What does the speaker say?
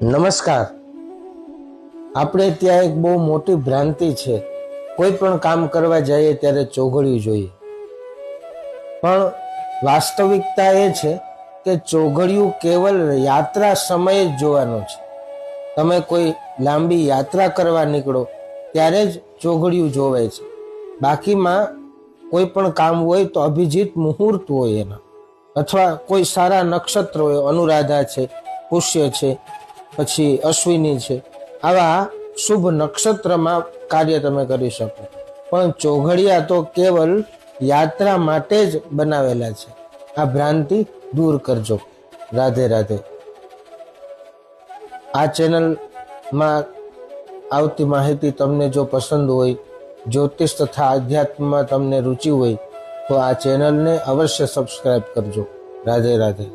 નમસ્કાર. આપણે ત્યાં એક બહુ મોટી ભ્રાંતિ છે. કોઈ પણ કામ કરવા જઈએ ત્યારે ચોઘડિયું જોઈએ, પણ વાસ્તવિકતા એ છે કે ચોઘડિયું કેવલ યાત્રા સમયે જ જોવાનું છે. તમે કોઈ લાંબી યાત્રા કરવા નીકળો ત્યારે જ ચોઘડિયું જોવાય છે. બાકીમાં કોઈ પણ કામ હોય તો અભિજીત મુહૂર્ત હોય એના, અથવા કોઈ સારા નક્ષત્ર હોય, અનુરાધા છે, પુષ્ય છે, પછી અશ્વિની છે, આવા શુભ નક્ષત્રમાં કાર્ય તમે કરી શકો. પણ ચોઘડિયા તો કેવલ યાત્રા માટે જ બનાવેલા છે. આ ભ્રાંતિ દૂર કરજો. રાધે રાધે. આ ચેનલમાં આવતી માહિતી તમને જો પસંદ હોય, જ્યોતિષ તથા આધ્યાત્મમાં તમને રુચિ હોય, તો આ ચેનલને અવશ્ય સબસ્ક્રાઇબ કરજો. રાધે રાધે.